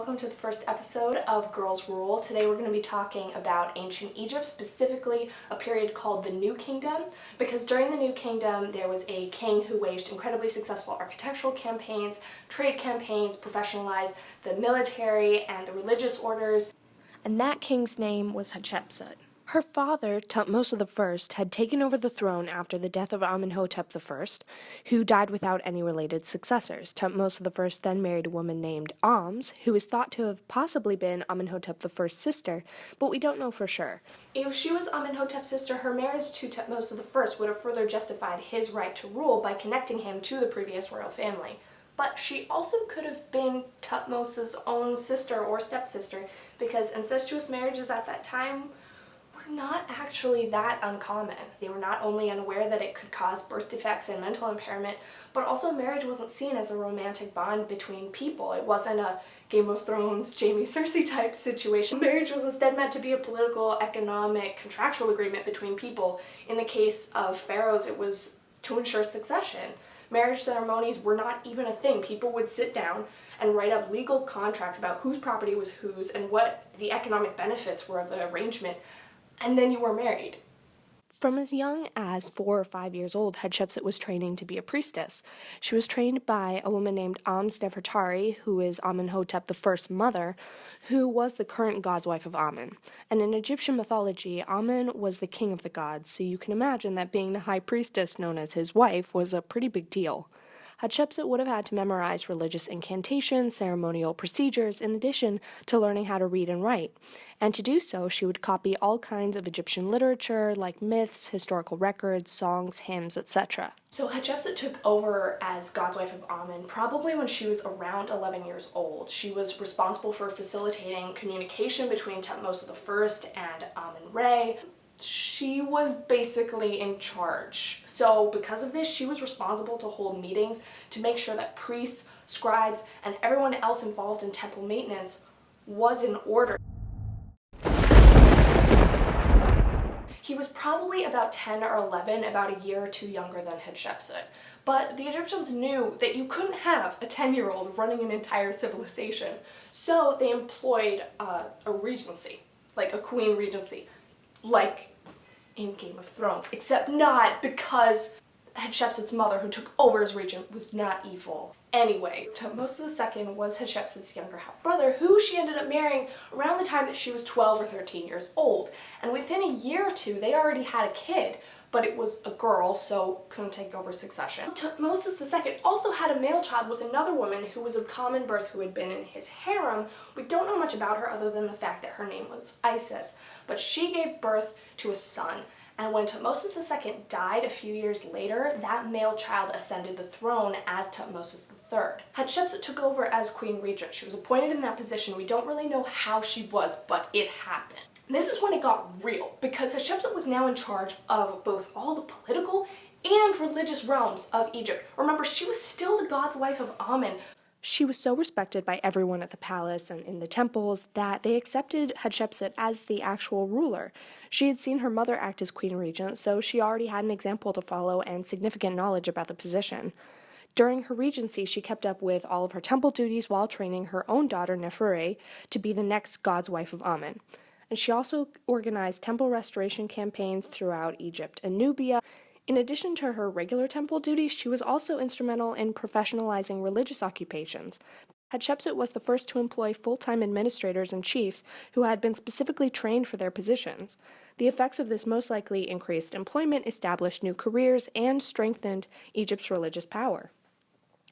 Welcome to the first episode of Girls Rule. Today we're going to be talking about ancient Egypt, specifically a period called the New Kingdom, because during the New Kingdom there was a king who waged incredibly successful architectural campaigns, trade campaigns, professionalized the military and the religious orders, and that king's name was Hatshepsut. Her father, Thutmose I, had taken over the throne after the death of Amenhotep I, who died without any related successors. Thutmose I then married a woman named Ahmes, who is thought to have possibly been Amenhotep I's sister, but we don't know for sure. If she was Amenhotep's sister, her marriage to Thutmose I would have further justified his right to rule by connecting him to the previous royal family. But she also could have been Thutmose's own sister or stepsister, because incestuous marriages at that time not actually that uncommon. They were not only unaware that it could cause birth defects and mental impairment, but also marriage wasn't seen as a romantic bond between people. It wasn't a Game of Thrones, Jaime Cersei type situation. Marriage was instead meant to be a political, economic, contractual agreement between people. In the case of pharaohs, it was to ensure succession. Marriage ceremonies were not even a thing. People would sit down and write up legal contracts about whose property was whose and what the economic benefits were of the arrangement, and then you were married. From as young as 4 or 5 years old, Hatshepsut was training to be a priestess. She was trained by a woman named Nefertari, who is Amenhotep I's mother, who was the current god's wife of Amen. And in Egyptian mythology, Amen was the king of the gods, so you can imagine that being the high priestess known as his wife was a pretty big deal. Hatshepsut would have had to memorize religious incantations, ceremonial procedures, in addition to learning how to read and write. And to do so, she would copy all kinds of Egyptian literature, like myths, historical records, songs, hymns, etc. So Hatshepsut took over as god's wife of Amen probably when she was around 11 years old. She was responsible for facilitating communication between Thutmose I and Amen-Re. She was basically in charge. So because of this, she was responsible to hold meetings to make sure that priests, scribes, and everyone else involved in temple maintenance was in order. He was probably about 10 or 11, about a year or two younger than Hatshepsut. But the Egyptians knew that you couldn't have a 10-year-old running an entire civilization. So they employed a regency, like a queen regency, like in Game of Thrones, except not, because Hatshepsut's mother, who took over as regent, was not evil. Anyway, Thutmose II was Hatshepsut's younger half-brother, who she ended up marrying around the time that she was 12 or 13 years old. And within a year or two, they already had a kid, but it was a girl, so couldn't take over succession. Thutmose II also had a male child with another woman who was of common birth who had been in his harem. We don't know much about her other than the fact that her name was Isis, but she gave birth to a son. And when Thutmose II died a few years later, that male child ascended the throne as Thutmose III. Hatshepsut took over as queen regent. She was appointed in that position. We don't really know how she was, but it happened. This is when it got real, because Hatshepsut was now in charge of both all the political and religious realms of Egypt. Remember, she was still the god's wife of Amen. She was so respected by everyone at the palace and in the temples that they accepted Hatshepsut as the actual ruler. She had seen her mother act as queen regent, so she already had an example to follow and significant knowledge about the position. During her regency, she kept up with all of her temple duties while training her own daughter Neferre to be the next god's wife of Amen. And she also organized temple restoration campaigns throughout Egypt and Nubia. In addition to her regular temple duties, she was also instrumental in professionalizing religious occupations. Hatshepsut was the first to employ full-time administrators and chiefs who had been specifically trained for their positions. The effects of this most likely increased employment, established new careers, and strengthened Egypt's religious power.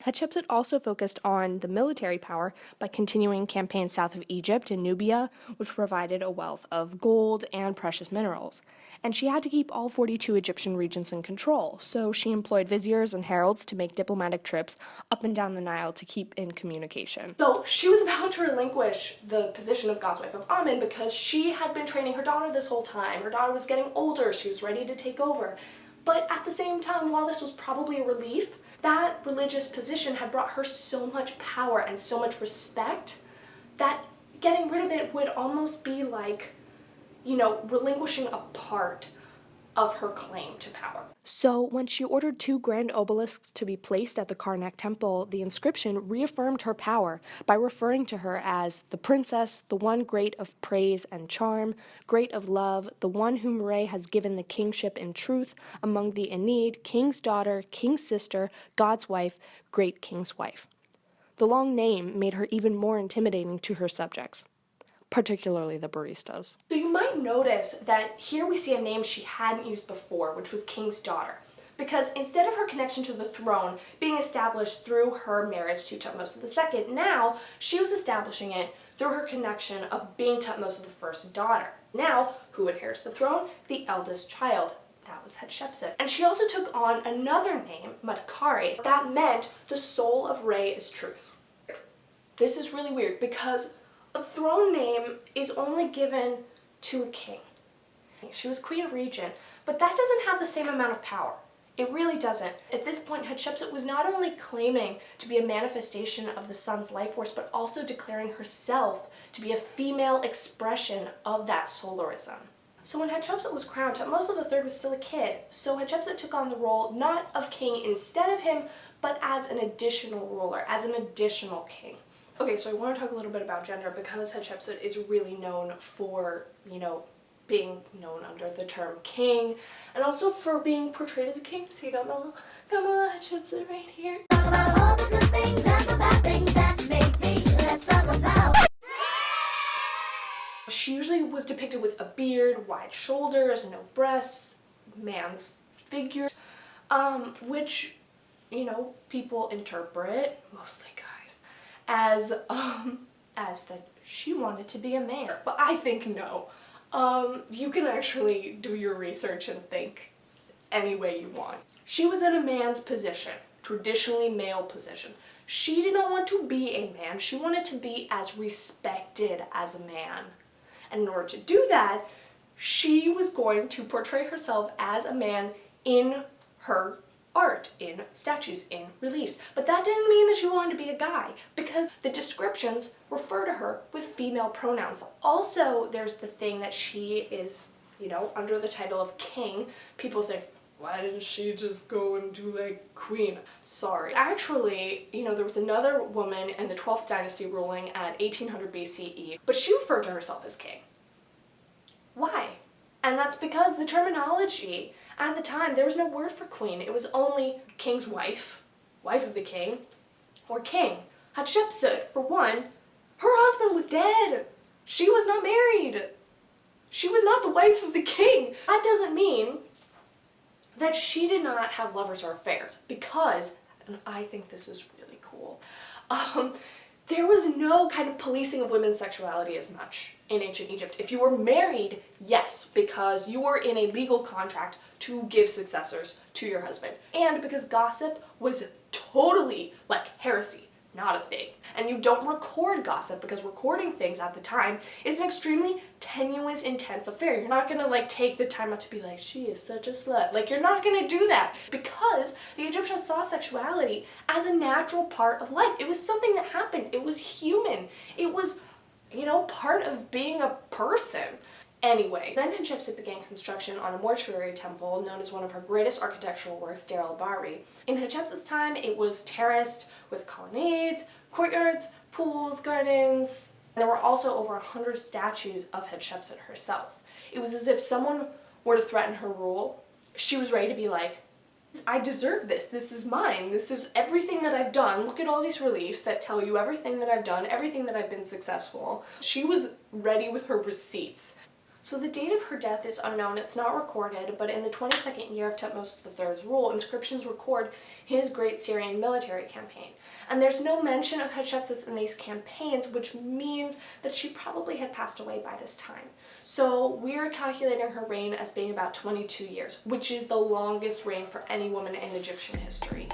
Hatshepsut also focused on the military power by continuing campaigns south of Egypt and Nubia, which provided a wealth of gold and precious minerals. And she had to keep all 42 Egyptian regions in control, so she employed viziers and heralds to make diplomatic trips up and down the Nile to keep in communication. So she was about to relinquish the position of god's wife of Amen because she had been training her daughter this whole time. Her daughter was getting older, she was ready to take over. But at the same time, while this was probably a relief, that religious position had brought her so much power and so much respect that getting rid of it would almost be like, relinquishing a part of her claim to power. So when she ordered 2 grand obelisks to be placed at the Karnak temple, the inscription reaffirmed her power by referring to her as the princess, the one great of praise and charm, great of love, the one whom Re has given the kingship in truth, among the Aeneid, king's daughter, king's sister, God's wife, great king's wife. The long name made her even more intimidating to her subjects, particularly the baristas. So you might notice that here we see a name she hadn't used before, which was king's daughter, because instead of her connection to the throne being established through her marriage to Thutmose II, now she was establishing it through her connection of being Thutmose I's daughter. Now, who inherits the throne? The eldest child. That was Hatshepsut. And she also took on another name, Matkari, that meant the soul of Re is truth. This is really weird because a throne name is only given to a king. She was queen regent, but that doesn't have the same amount of power. It really doesn't. At this point, Hatshepsut was not only claiming to be a manifestation of the sun's life force, but also declaring herself to be a female expression of that solarism. So when Hatshepsut was crowned, Thutmose III was still a kid, so Hatshepsut took on the role not of king instead of him, but as an additional ruler, as an additional king. Okay, so I want to talk a little bit about gender because Hatshepsut is really known for, being known under the term king, and also for being portrayed as a king. See, I got my little Hatshepsut right here. Talk about all the good things and the bad things that make me. Let's talk about. She usually was depicted with a beard, wide shoulders, no breasts, man's figure, which, people interpret, mostly guys, as that she wanted to be a man. But I think no. You can actually do your research and think any way you want. She was in a man's position, traditionally male position. She did not want to be a man. She wanted to be as respected as a man. And in order to do that, she was going to portray herself as a man in her art, in statues, in reliefs. But that didn't mean that she wanted to be a guy, because the descriptions refer to her with female pronouns. Also, there's the thing that she is, under the title of king. People think, why didn't she just go and do queen? Sorry. Actually, there was another woman in the 12th dynasty ruling at 1800 BCE, but she referred to herself as king. Why? And that's because the terminology at the time, there was no word for queen. It was only king's wife, wife of the king, or king. Hatshepsut, for one, her husband was dead. She was not married. She was not the wife of the king. That doesn't mean that she did not have lovers or affairs, because, and I think this is really cool, there was no kind of policing of women's sexuality as much in ancient Egypt. If you were married, yes, because you were in a legal contract to give successors to your husband. And because gossip was totally heresy, not a thing. And you don't record gossip because recording things at the time is an extremely tenuous, intense affair. You're not gonna take the time out to be like, she is such a slut. You're not gonna do that, because the Egyptians saw sexuality as a natural part of life. It was something that happened. It was human. It was, part of being a person. Anyway, then Hatshepsut began construction on a mortuary temple known as one of her greatest architectural works, Dayr Al-Bahri. In Hatshepsut's time, it was terraced with colonnades, courtyards, pools, gardens. There were also over 100 statues of Hatshepsut herself. It was as if someone were to threaten her rule, she was ready to be like, I deserve this. This is mine. This is everything that I've done. Look at all these reliefs that tell you everything that I've done, everything that I've been successful. She was ready with her receipts. So the date of her death is unknown, it's not recorded, but in the 22nd year of Thutmose III's rule, inscriptions record his great Syrian military campaign. And there's no mention of Hatshepsut in these campaigns, which means that she probably had passed away by this time. So we're calculating her reign as being about 22 years, which is the longest reign for any woman in Egyptian history.